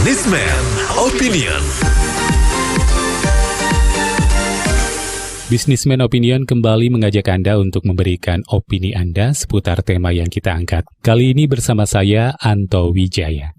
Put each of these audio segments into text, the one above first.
Businessman Opinion. Businessman Opinion kembali mengajak Anda untuk memberikan opini Anda seputar tema yang kita angkat. Kali ini bersama saya, Anto Wijaya.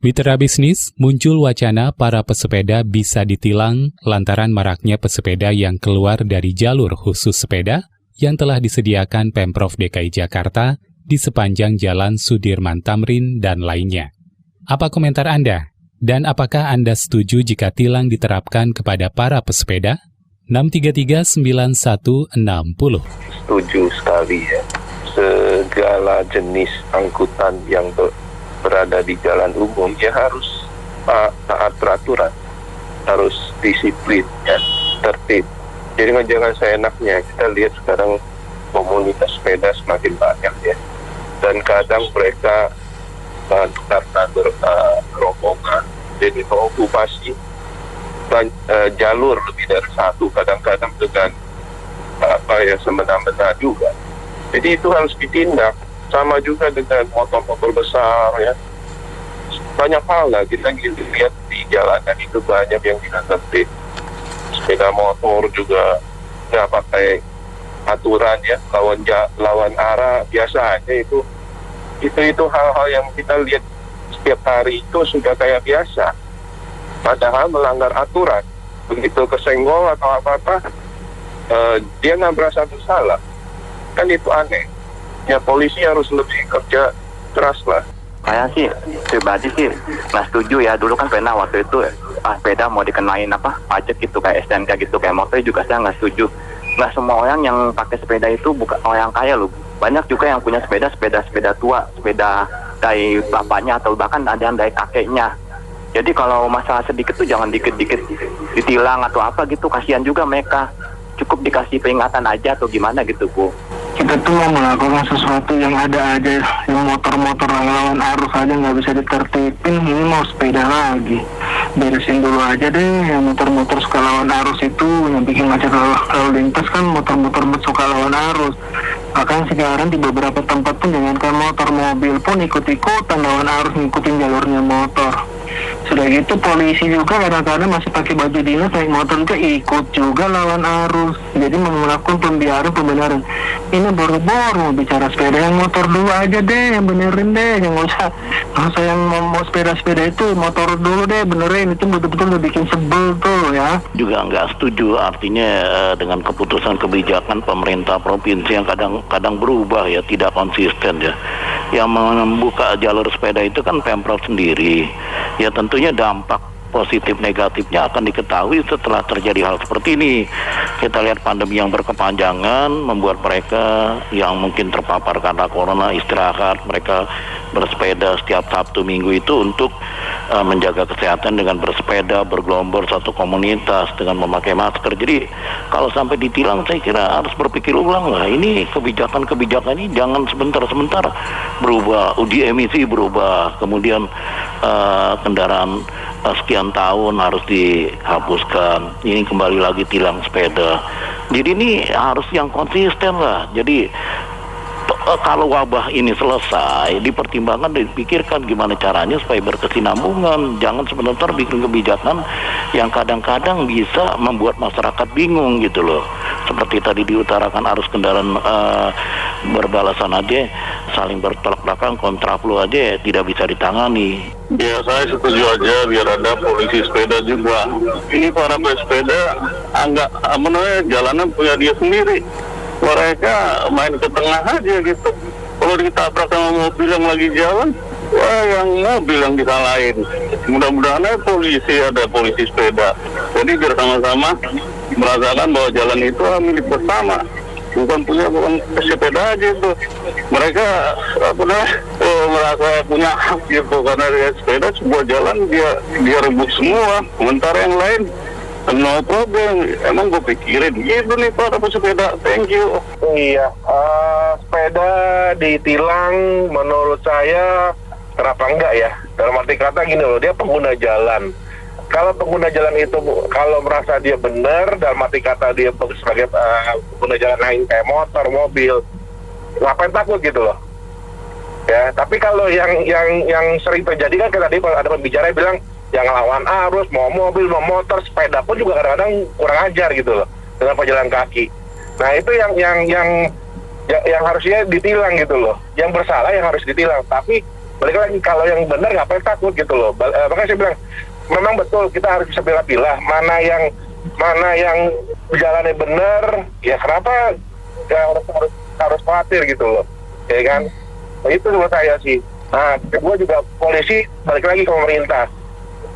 Mitra bisnis, muncul wacana para pesepeda bisa ditilang lantaran maraknya pesepeda yang keluar dari jalur khusus sepeda yang telah disediakan Pemprov DKI Jakarta di sepanjang Jalan Sudirman Tamrin dan lainnya. Apa komentar Anda? Dan apakah Anda setuju jika tilang diterapkan kepada para pesepeda? 6339160. Setuju sekali ya. Segala jenis angkutan yang berada di jalan umum ya harus taat peraturan, harus disiplin ya, tertib. Jadi jangan seenaknya. Kita lihat sekarang komunitas sepeda semakin banyak ya, dan kadang mereka karena berombongan jadi mengokupasi jalur lebih dari satu, kadang-kadang dengan semena-mena juga. Jadi itu harus ditindak. Sama juga dengan motor-motor besar ya. Banyak hal lah kita lihat di jalanan itu banyak yang tidak tertib. Sepeda motor juga nggak pakai aturan ya, lawan arah. Biasanya itu hal-hal yang kita lihat setiap hari itu sudah kayak biasa. Padahal melanggar aturan, begitu kesenggol atau apa-apa, dia nggak merasa bersalah. Kan itu aneh. Ya polisi harus lebih kerja keras lah. Saya sih pribadi sih nggak setuju ya. Dulu kan pernah waktu itu sepeda mau dikenain pajak gitu kayak STNK gitu, kayak motor juga saya nggak setuju. Nggak semua orang yang pakai sepeda itu bukan orang kaya loh. Banyak juga yang punya sepeda tua, sepeda dari bapaknya atau bahkan ada yang dari kakeknya. Jadi kalau masalah sedikit tuh jangan dikit-dikit ditilang atau apa gitu, kasihan juga mereka. Cukup dikasih peringatan aja atau gimana gitu, Bu. Kita tuh mau melakukan sesuatu yang ada aja, yang motor-motor lawan arus aja nggak bisa ditertipin, ini mau sepeda lagi. Beresin dulu aja deh, yang motor-motor suka lawan arus itu, yang bikin macet lalu lintas kan motor-motor suka lawan arus. Bahkan sekarang di beberapa tempat pun jangankan motor, mobil pun ikut-ikutan lawan arus, ngikutin jalurnya motor. Sudah gitu polisi juga kadang-kadang masih pakai baju dinas naik motor juga ikut juga lawan arus. Jadi melakukan pembenaran. Ini boro-boro bicara sepeda, yang motor dulu aja deh, yang benerin deh, yang nggak usah yang mau sepeda itu motor dulu deh benerin, itu betul-betul udah bikin sebel tuh ya. Juga nggak setuju, artinya dengan keputusan kebijakan pemerintah provinsi yang kadang-kadang berubah ya, tidak konsisten ya. Yang membuka jalur sepeda itu kan Pemprov sendiri. Ya tentunya dampak positif negatifnya akan diketahui setelah terjadi hal seperti ini. Kita lihat pandemi yang berkepanjangan membuat mereka yang mungkin terpapar karena corona istirahat, mereka bersepeda setiap Sabtu Minggu itu untuk menjaga kesehatan dengan bersepeda, bergelombor satu komunitas dengan memakai masker. Jadi kalau sampai ditilang saya kira harus berpikir ulang lah. Ini kebijakan-kebijakan ini jangan sebentar-sebentar berubah, uji emisi berubah, kemudian kendaraan sekian tahun harus dihapuskan, ini kembali lagi tilang sepeda. Jadi ini harus yang konsisten lah. Jadi kalau wabah ini selesai, dipertimbangkan, dipikirkan gimana caranya supaya berkesinambungan. Jangan sebentar bikin kebijakan yang kadang-kadang bisa membuat masyarakat bingung gitu loh. Seperti tadi diutarakan arus kendaraan berbalasan aja, saling bertolak belakang, kontraflow aja tidak bisa ditangani. Ya saya setuju aja biar ada polisi sepeda juga. Ini para pesepeda jalanan punya dia sendiri. Mereka main ke tengah aja gitu. Kalau ditabrak sama mobil yang lagi jalan, yang mobil yang disalahin. Mudah-mudahan ada polisi sepeda. Jadi biar sama-sama merasakan bahwa jalan itu milik bersama. Bukan pesepeda aja itu. Mereka merasa punya hak gitu, karena sepeda sebuah jalan dia rebut semua. Sementara yang lain no problem. Emang gue pikirin gitu nih para pesepeda. Thank you. Iya, sepeda ditilang menurut saya kenapa enggak ya? Dalam arti kata gini loh, dia pengguna jalan. Kalau pengguna jalan itu kalau merasa dia benar, dalam arti kata dia sebagai pengguna jalan lain kayak motor, mobil, ngapain takut gitu loh? Ya, tapi kalau yang sering terjadi kan tadi ada pembicara yang bilang yang ngelawan arus, mau mobil, mau motor, sepeda pun juga kadang-kadang kurang ajar gitu loh dengan pejalan kaki. Nah itu yang harusnya ditilang gitu loh. Yang bersalah yang harus ditilang. Tapi balik lagi kalau yang benar ngapain takut gitu loh. Makanya saya bilang memang betul kita harus bisa pilih-pilih mana yang jalannya benar. Ya kenapa ya harus khawatir gitu loh, ya kan? Nah, itu menurut saya sih. Nah kedua juga polisi balik lagi ke pemerintah.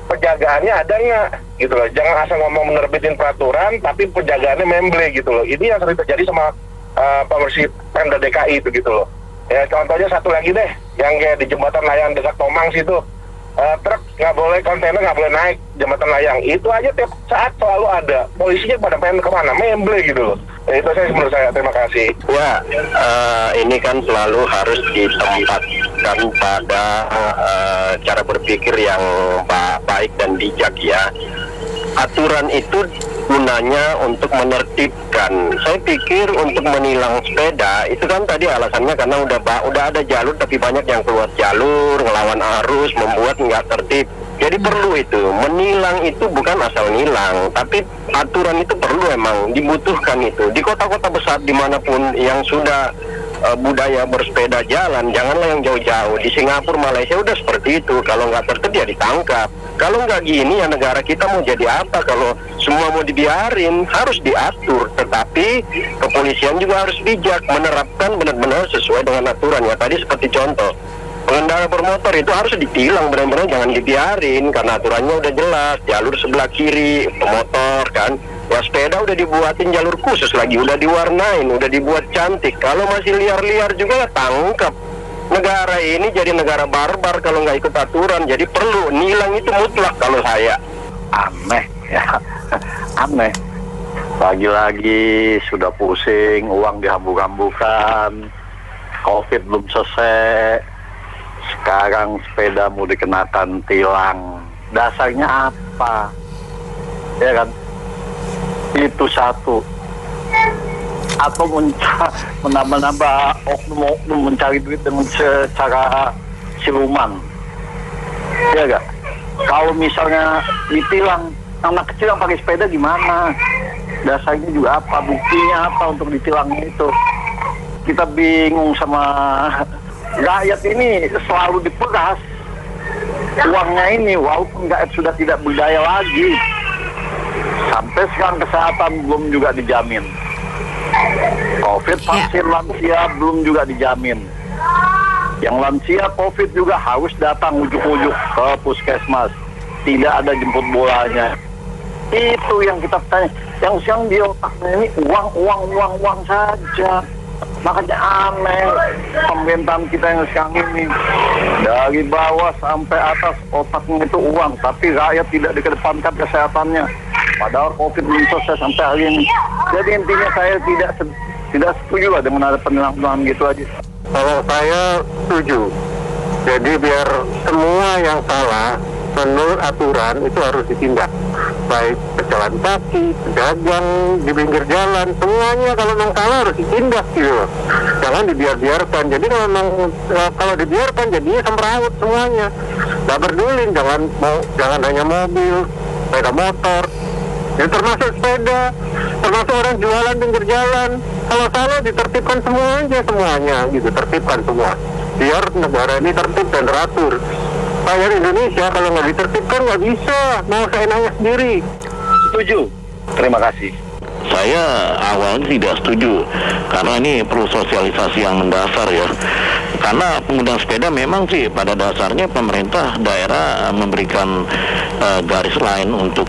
Penjagaannya ada nggak gitu loh, jangan asal ngomong menerbitin peraturan tapi penjagaannya memble gitu loh. Ini yang sering terjadi sama pemerintah Pemda DKI itu gitu loh. Ya contohnya satu lagi deh, yang kayak di jembatan layang dekat Tomang situ, truk nggak boleh, kontainer nggak boleh naik jembatan layang. Itu aja tiap saat selalu ada, polisinya pada pengen kemana, memble gitu loh. Ya, itu saya menurut saya, terima kasih. Ya, ini kan selalu harus ditempatkan pada cara berpikir yang baik dan bijak ya. Aturan itu gunanya untuk menertibkan. Saya pikir untuk menilang sepeda itu kan tadi alasannya karena udah ada jalur tapi banyak yang keluar jalur, ngelawan arus, membuat nggak tertib. Jadi perlu itu, menilang itu bukan asal nilang, tapi aturan itu perlu emang, dibutuhkan itu. Di kota-kota besar dimanapun yang sudah budaya bersepeda jalan, janganlah yang jauh-jauh. Di Singapura, Malaysia udah seperti itu, kalau nggak tertib ya ditangkap. Kalau nggak gini ya negara kita mau jadi apa kalau semua mau dibiarin, harus diatur. Tetapi kepolisian juga harus bijak, menerapkan benar-benar sesuai dengan aturan ya. Tadi seperti contoh, pengendara bermotor itu harus ditilang benar-benar, jangan dibiarin karena aturannya udah jelas, jalur sebelah kiri pemotor kan. Ya sepeda udah dibuatin jalur khusus lagi, udah diwarnain, udah dibuat cantik. Kalau masih liar-liar juga tangkap. Negara ini jadi negara barbar kalau nggak ikut aturan. Jadi perlu nilang itu mutlak kalau saya. Aneh ya, aneh. Lagi-lagi sudah pusing, uang dihambur-hamburkan, COVID belum selesai. Sekarang sepeda mau dikenakan tilang. Dasarnya apa? Ya kan? Itu satu. Atau menambah-nambah oknum-oknum mencari duit dengan secara siluman. Ya gak? Kalau misalnya ditilang, anak kecil yang pakai sepeda gimana? Dasarnya juga apa? Buktinya apa untuk ditilangnya itu? Kita bingung sama rakyat ini, selalu diperas uangnya ini, walaupun rakyat sudah tidak berdaya lagi. Sampai sekarang kesehatan belum juga dijamin. COVID vaksin lansia belum juga dijamin. Yang lansia COVID juga harus datang ujuk-ujuk ke puskesmas. Tidak ada jemput bolanya. Itu yang kita tanya. Yang di otaknya ini uang saja. Makanya aneh pemerintahan kita yang sekarang ini. Dari bawah sampai atas otaknya itu uang. Tapi rakyat tidak dikedepankan kesehatannya. Padahal COVID belum selesai sampai hari ini. Jadi intinya saya tidak setuju lah dengan ada penilangan gitu aja. Kalau saya setuju. Jadi biar semua yang salah menurut aturan itu harus ditindak. Baik pejalan kaki, pedagang di pinggir jalan, semuanya kalau memang salah harus ditindak gitu. Jangan dibiarkan. Jadi kalau dibiarkan jadinya semrawut semuanya. Nggak peduli, jangan hanya mobil, sepeda motor. Ya termasuk sepeda, termasuk orang jualan pinggir jalan. Kalau salah ditertibkan semuanya gitu, tertibkan semua. Biar negara ini tertib dan teratur. Rakyat Indonesia kalau nggak ditertibkan nggak bisa, mau seenaknya sendiri. Setuju. Terima kasih. Saya awalnya tidak setuju karena ini perlu sosialisasi yang mendasar ya. Karena penggunaan sepeda memang sih pada dasarnya pemerintah daerah memberikan garis lain untuk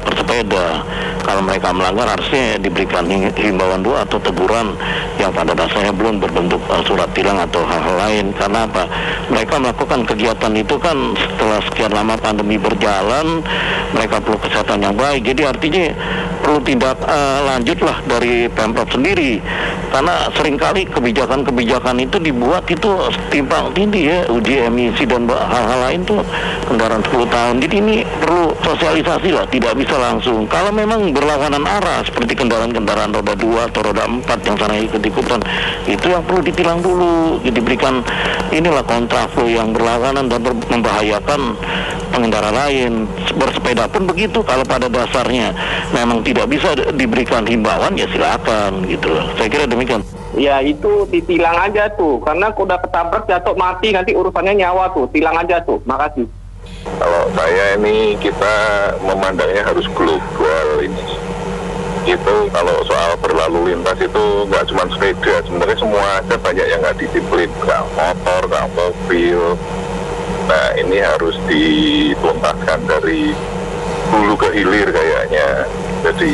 bersepeda. Kalau mereka melanggar harusnya diberikan himbauan dua atau teguran yang pada dasarnya belum berbentuk surat tilang atau hal-hal lain. Karena apa? Mereka melakukan kegiatan itu kan setelah sekian lama pandemi berjalan, mereka perlu kesehatan yang baik. Jadi artinya perlu tindak lanjut lah dari Pemprov sendiri. Karena seringkali kebijakan-kebijakan itu dibuat itu timpang tindih ya, uji emisi dan hal-hal lain tuh kendaraan 10 tahun. Jadi ini perlu sosialisasi lah, tidak bisa langsung. Kalau memang berlawanan arah seperti kendaraan-kendaraan roda 2 atau roda 4 yang sana ikut-ikutan, itu yang perlu ditilang dulu, diberikan inilah kontraflow yang berlawanan dan membahayakan pengendara lain. Bersepeda pun begitu, kalau pada dasarnya memang tidak bisa diberikan himbauan ya silakan gitu. Saya kira demikian. Ya itu ditilang aja tuh, karena udah ketabrak jatuh mati nanti urusannya nyawa tuh, tilang aja tuh. Makasih. Kalau saya ini kita memandangnya harus global ini. Itu kalau soal berlalu lintas itu nggak cuma sepeda, sebenarnya semua ada banyak yang nggak disiplin, nggak motor, nggak mobil. Nah ini harus dituntaskan dari hulu ke hilir kayaknya. Jadi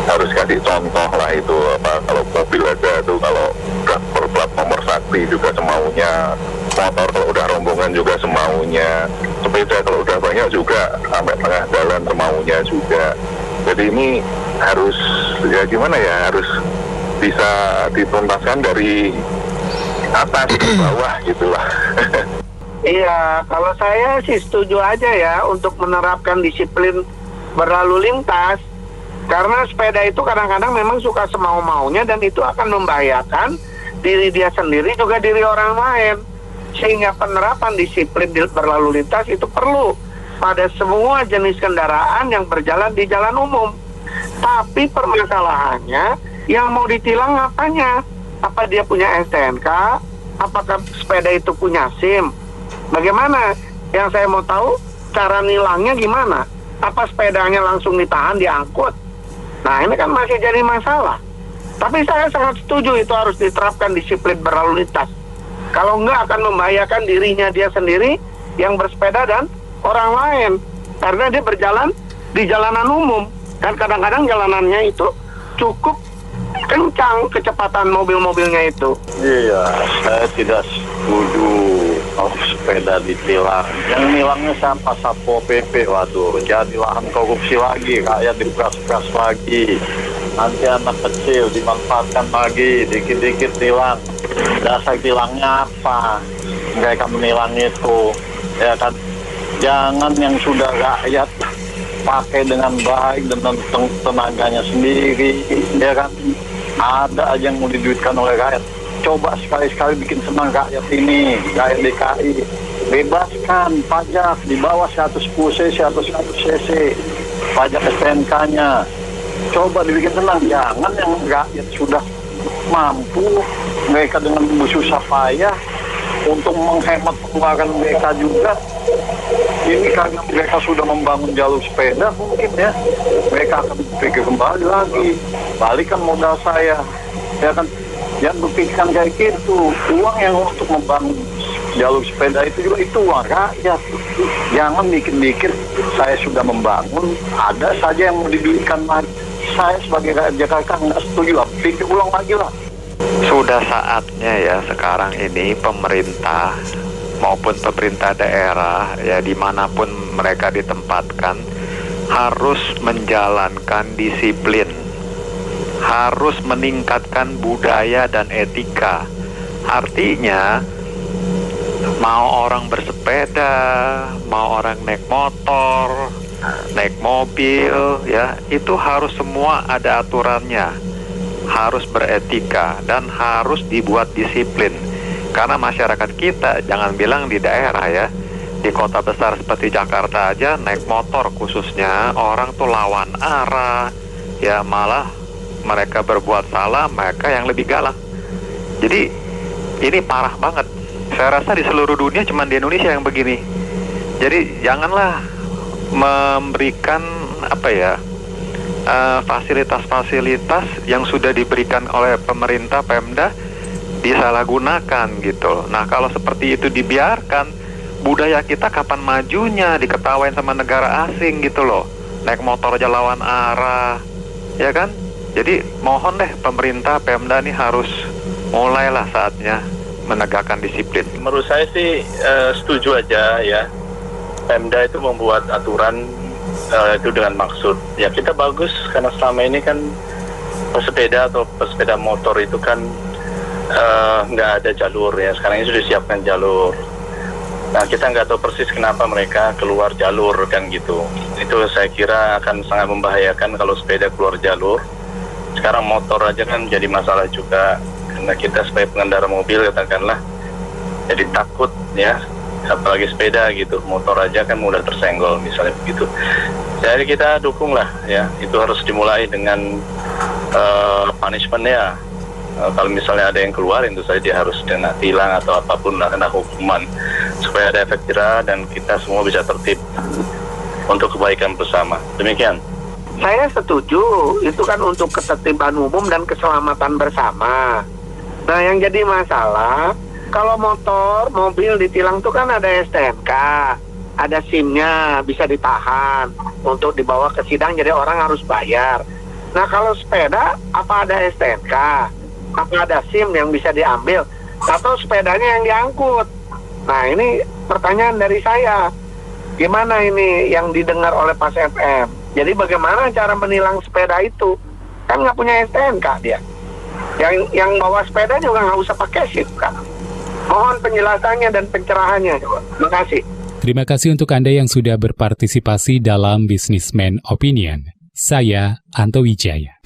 harus kasih contoh lah itu apa, kalau mobil aja tuh kalau udah berplat nomor sakti juga semaunya, motor kalau udah rombongan juga semaunya, sepeda kalau udah banyak juga sampai tengah jalan semaunya juga. Jadi ini harus ya gimana ya, harus bisa dituntaskan dari atas ke bawah gitulah. Iya, kalau saya sih setuju aja ya untuk menerapkan disiplin berlalu lintas. Karena sepeda itu kadang-kadang memang suka semau-maunya dan itu akan membahayakan diri dia sendiri juga diri orang lain. Sehingga penerapan disiplin berlalu lintas itu perlu pada semua jenis kendaraan yang berjalan di jalan umum. Tapi permasalahannya yang mau ditilang apanya? Apa dia punya STNK? Apakah sepeda itu punya SIM? Bagaimana? Yang saya mau tahu cara nilangnya gimana? Apa sepedanya langsung ditahan, diangkut? Nah ini kan masih jadi masalah. Tapi saya sangat setuju itu harus diterapkan disiplin berlalu lintas. Kalau enggak akan membahayakan dirinya dia sendiri yang bersepeda dan orang lain. Karena dia berjalan di jalanan umum. Dan kadang-kadang jalanannya itu cukup kencang kecepatan mobil-mobilnya itu. Iya, saya tidak setuju kalau sepeda ditilang. Yang nilangnya siapa? Satpol PP. Waduh, jadi lahan korupsi lagi, rakyat diperas-peras lagi. Nanti anak kecil dimanfaatkan lagi, dikit-dikit tilang. Dasar tilangnya apa? Mereka menilang itu, ya kan? Jangan yang sudah rakyat pakai dengan baik dengan tenaganya sendiri, ya kan? Ada aja yang mau diduitkan oleh rakyat. Coba sekali-sekali bikin senang rakyat ini, rakyat DKI. Bebaskan pajak di bawah 110 cc atau 100 cc, pajak STNK-nya. Coba dibikin senang, jangan yang rakyat sudah mampu, mereka dengan bersusah payah untuk menghemat pengeluaran mereka juga. Ini karena mereka sudah membangun jalur sepeda, mungkin ya mereka akan berpikir kembali lagi, balikan modal saya, ya kan? Jangan berpikirkan kayak gitu. Uang yang untuk membangun jalur sepeda itu juga itu uang rakyat. Jangan mikir-mikir saya sudah membangun, ada saja yang mau diduitkan lagi. Saya sebagai rakyat Jakarta nggak setuju lah, pikir ulang lagi lah. Sudah saatnya ya sekarang ini pemerintah maupun pemerintah daerah ya dimanapun mereka ditempatkan harus menjalankan disiplin, harus meningkatkan budaya dan etika. Artinya mau orang bersepeda, mau orang naik motor, naik mobil ya, itu harus semua ada aturannya, harus beretika dan harus dibuat disiplin. Karena masyarakat kita, jangan bilang di daerah ya, di kota besar seperti Jakarta aja naik motor khususnya orang tuh lawan arah ya, malah mereka berbuat salah, mereka yang lebih galak. Jadi ini parah banget. Saya rasa di seluruh dunia cuma di Indonesia yang begini. Jadi janganlah memberikan apa ya, fasilitas-fasilitas yang sudah diberikan oleh pemerintah Pemda disalahgunakan gitu. Nah kalau seperti itu dibiarkan, budaya kita kapan majunya, diketawain sama negara asing gitu loh. Naik motor aja lawan arah, ya kan? Jadi mohon deh pemerintah Pemda nih harus mulailah saatnya menegakkan disiplin. Menurut saya sih setuju aja ya. Pemda itu membuat aturan itu dengan maksud ya kita bagus, karena selama ini kan pesepeda atau pesepeda motor itu kan nggak ada jalur ya. Sekarang ini sudah disiapkan jalur. Nah, kita nggak tahu persis kenapa mereka keluar jalur kan gitu. Itu saya kira akan sangat membahayakan kalau sepeda keluar jalur. Sekarang motor aja kan jadi masalah juga, karena kita sebagai pengendara mobil katakanlah jadi takut ya, apalagi sepeda gitu. Motor aja kan mudah tersenggol misalnya begitu. Jadi kita dukung lah ya, itu harus dimulai dengan punishment-nya. Kalau misalnya ada yang keluar, itu saja dia harus kena tilang atau apapun, kena hukuman supaya ada efek jerah dan kita semua bisa tertib untuk kebaikan bersama. Demikian. Saya setuju, itu kan untuk ketertiban umum dan keselamatan bersama. Nah, yang jadi masalah, kalau motor, mobil ditilang itu kan ada STNK, ada SIM-nya, bisa ditahan untuk dibawa ke sidang, jadi orang harus bayar. Nah, kalau sepeda, apa ada STNK? Apa ada SIM yang bisa diambil? Atau sepedanya yang diangkut? Nah, ini pertanyaan dari saya. Gimana ini yang didengar oleh Pas FM? Jadi bagaimana cara menilang sepeda itu? Kan nggak punya STNK dia. Yang bawa sepeda juga nggak usah pakai SIM kan? Mohon penjelasannya dan pencerahannya. Terima kasih. Terima kasih untuk Anda yang sudah berpartisipasi dalam Businessman Opinion. Saya Anto Wijaya.